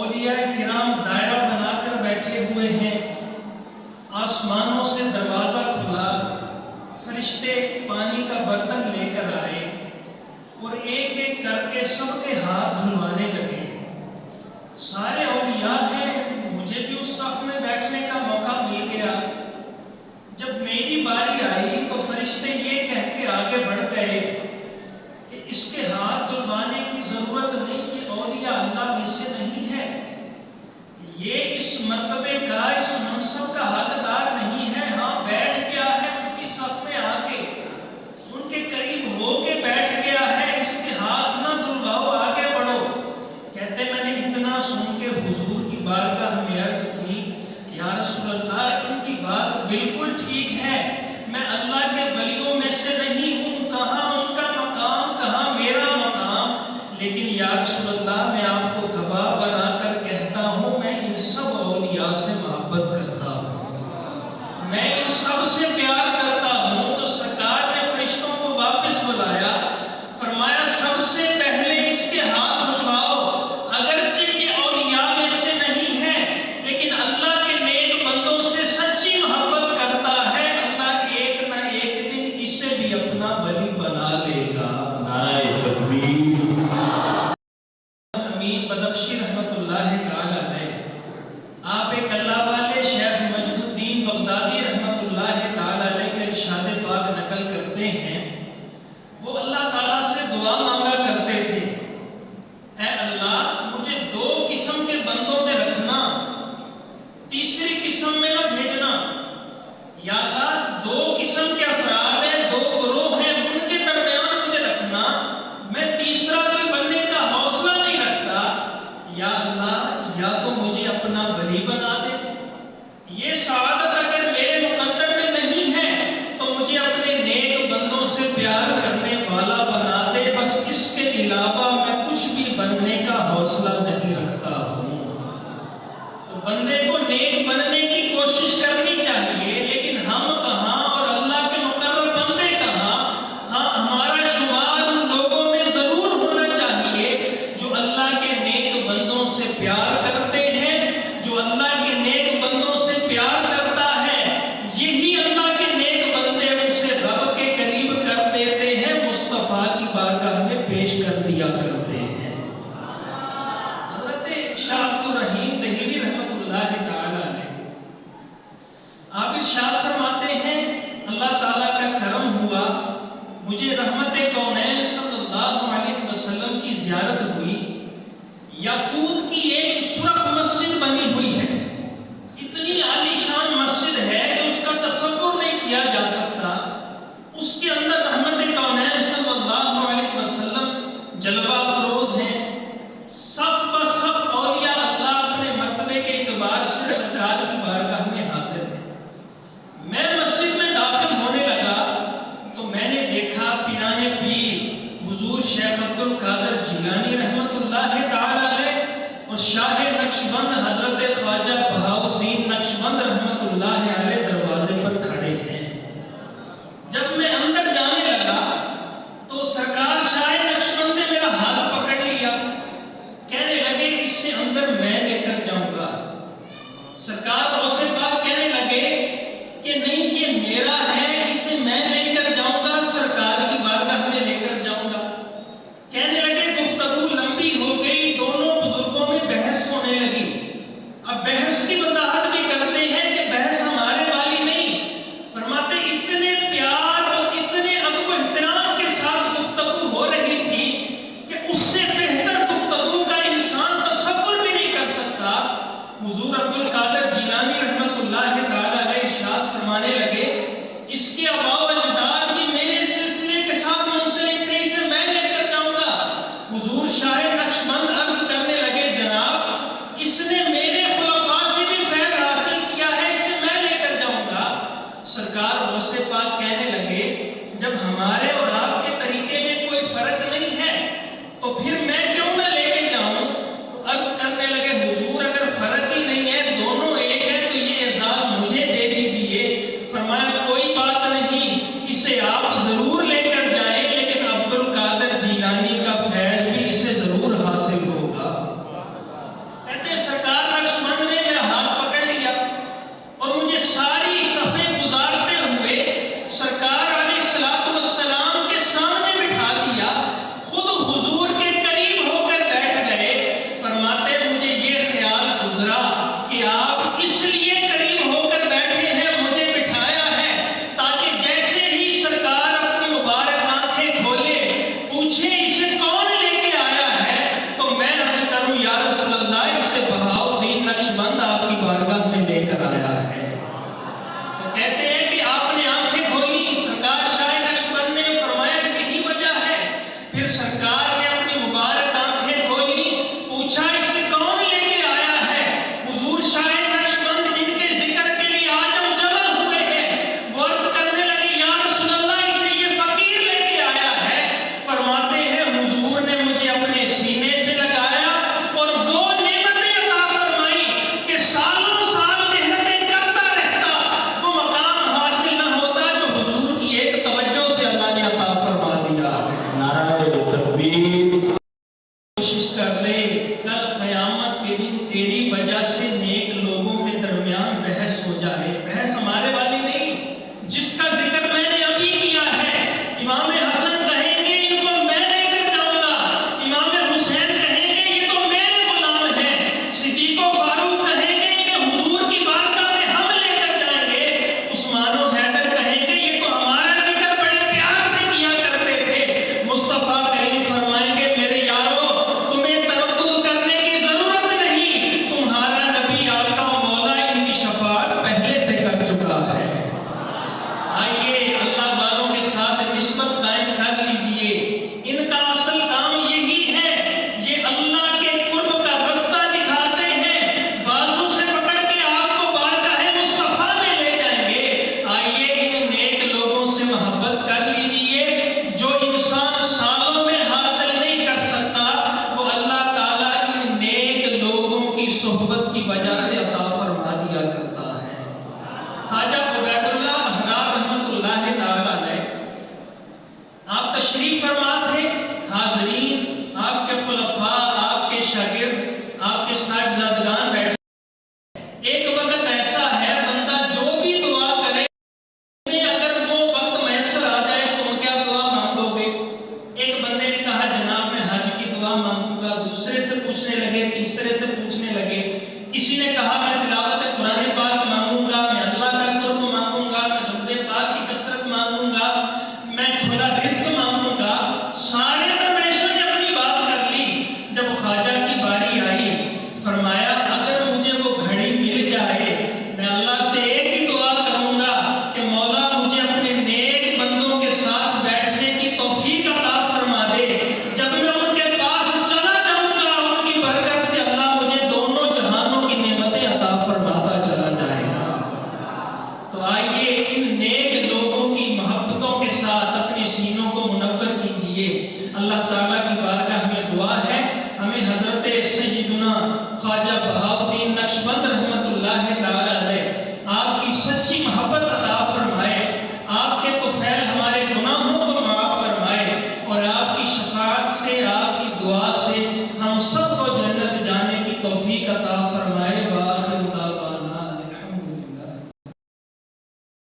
اولیاء کرام دائرہ بنا کر بیٹھے ہوئے ہیں، آسمانوں سے دروازہ کھلا، فرشتے پانی کا برتن لے کر آئے اور ایک ایک کر کے سب کے ہاتھ دھلوانے لگے۔ سارے اولیاء ہیں، مجھے بھی اس صف میں بیٹھنے کا موقع مل گیا۔ جب میری باری آئی تو فرشتے یہ کہہ کے آگے بڑھ گئے کہ اس کے ہاتھ دھلوانے کی ضرورت نہیں، یہ اولیاء اللہ میں سے نہیں ہے، یہ اس مرتبے کا، اس منصب کا حقدار نہیں ہے۔ ہاں بیٹھ گیا ہے ان کی صف میں آ کے، ان کے قریب ہو کے بیٹھ گیا ہے، اس کے ہاتھ نہ دھلواؤ، آگے بڑھو۔ کہتے میں نے اتنا سن کے حضور کی بارگاہ میں عرض کی، یا رسول اللہ ان کی بات بالکل ٹھیک ہے، میں اللہ کے ولیوں میں سے نہیں ہوں، کہاں ان کا مقام، کہاں میرا مقام، لیکن یا رسول اللہ میں آپ کو گواہ بنا کر کہتا ہوں، میں ان سب اولیاء سے محبت کرتا ہوں، میں ان سب سے پیار کرتا ہوں۔ تو سرکار نے فرشتوں کو واپس بلایا، فرمایا سب سے پہلے اس کے ہاتھ دھلواؤ، اگرچہ یہ اولیاء میں سے نہیں ہے لیکن اللہ کے نیک بندوں سے سچی محبت کرتا ہے، اللہ ایک نہ ایک دن اسے بھی اپنا ولی بنا لے گا۔ نعرہ تکبیر۔ امین بدخشی رحمت اللہ تعالی علیہ، آپ ایک اللہ والے شیخ مجد الدین بغدادی رحمت اللہ تعالی علیہ کا ارشاد پاک نقل کرتے ہیں، وہ اللہ تعالیٰ سے دعا مانگا کرتے تھے، اے اللہ مجھے دو قسم کے بندوں میں رکھنا، تیسری قسم میں نہ بھیجنا۔ یا اللہ دو قسم کے افراد ہیں، دو گروہ ہیں، ان کے درمیان مجھے رکھنا، میں تیسرا بھی بننے کا حوصلہ نہیں رکھتا۔ یا اللہ یا تو مجھے اپنا ولی بنا دے، یہ سعادت اگر میرے مقدر میں نہیں ہے تو مجھے اپنے نیک بندوں سے پیار کرنے والا بنا دے، بس اس کے علاوہ میں کچھ بھی بننے کا حوصلہ نہیں رکھتا ہوں۔ تو بندے کو نیک بننے کی کوشش کرنی چاہیے، لیکن ہم کہاں اور اللہ کے مقرر بندے کہاں؟ ہاں ہمارا شمار ان لوگوں میں ضرور ہونا چاہیے جو اللہ کے نیک بندوں سے پیار کرتے ہیں، جو اللہ کے نیک بندوں سے پیار کرتا ہے، یہی اللہ کے نیک بندے اسے رب کے قریب کر دیتے ہیں، مصطفیٰ کی بارگاہ میں پیش کر دیا کرتے ہیں۔ حضرت شاہ عبد الرحیم دہلوی رحمت اللہ تعالی علیہ آپ ارشاد فرماتے ہیں، اللہ تعالیٰ کا کرم ہوا، مجھے رحمت کونین صلی اللہ علیہ وسلم کی زیارت ہوئی، یاقوت کی ایک سرخ مسجد بنی ہوئی ہے، اتنی عالی شان مسجد ہے کہ اس کا تصور نہیں کیا جا سکتا، اس کے اندر رحمت کونین صلی اللہ علیہ وسلم جلوہ افروز ہیں، صف بہ صف اولیاء اللہ اپنے مرتبے کے اعتبار سے سرکار کی بارگاہ میں حاضر ہیں۔ میں مسجد میں داخل ہونے لگا تو میں نے دیکھا پیران پیر حضور شیخ عبد القادر جیلانی رحمت اللہ تعالی علیہ اور شاہ نقشبند حضرت خواجہ بہاؤالدین نقشبند رحمت اللہ علیہ دروازے پر کھڑے ہیں۔ جب میں اندر جانے لگا تو سرکار شاہ نقشبند نے میرا ہاتھ پکڑ لیا، کہنے لگے اس سے اندر میں لے کر جاؤں گا۔ سرکار غوث پاک کہنے لگے کہ نہیں یہ میرا ہے، اسے میں لے کر جاؤں گا، سرکار کی بارگاہ میں لے کر جاؤں گا۔ کہنے لگے گفتگو لمبی ہو گئی، دونوں بزرگوں میں بحث ہونے لگی۔ اب بحث کی وضاحت بھی کرتے ہیں کہ بحث ہمارے والی نہیں، فرماتے اتنے پیار اور اتنے ادب و احترام کے ساتھ گفتگو ہو رہی تھی کہ اس سے بہتر گفتگو کا انسان تصور بھی نہیں کر سکتا۔ حضور عبد القادر جیلانی رحمت اللہ تعالی علیہ ارشاد فرمانے لگے، اس کے آباء و اجداد بھی میرے سلسلے کے ساتھ منسلک تھے، اسے میں لے کر جاؤں گا۔ حضور شاہ نقشبند عرض کرنے لگے، جناب اس نے میرے خلفاء سے بھی فیض حاصل کیا ہے، اسے میں لے کر جاؤں گا۔ سرکار غوث پاک کہنے لگے، جب ہمارے اور آپ کے طریقے میں کوئی فرق نہیں ہے تو پھر میں کیوں نہ لے کے جاؤں؟ تو عرض کرنے لگے، حضور اگر فرق ہی نہیں ہے، دونوں ایک ہے، تو یہ اعزاز مجھے دے دیجئے۔ فرمایا کوئی بات نہیں، اسے آپ ضرور لے کر جائیں، لیکن عبد القادر جیلانی کا فیض بھی اسے ضرور مانگوں گا، دوسرے سے پوچھنے لگے، تیسرے سے پوچھنے لگے، کسی نے کہا میں تلاوت قرآن پاک مانگوں گا، میں اللہ کا قرب مانگوں گا، میں درود پاک کی کثرت مانگوں گا، میں کھلا رزق مانگوں گا۔ سارے درویشوں نے اپنی بات کر لی۔ جب خواجہ کی باری آئی، فرمایا اگر مجھے وہ گھڑی مل جائے، میں اللہ سے ایک ہی دعا کروں گا کہ مولا مجھے اپنے نیک بندوں کے ساتھ بیٹھنے کی توفیق عطا فرما دے۔ جب میں ان کے پاس چلا جاؤں گا، ان کی برکت سے اللہ مجھے دونوں جہانوں کی نعمتیں عطا فرماتا چلا جائے گا۔ تو آئیے ان نیک لوگوں کی محبتوں کے ساتھ اپنے سینوں کو منور کیجئے۔ اللہ تعالیٰ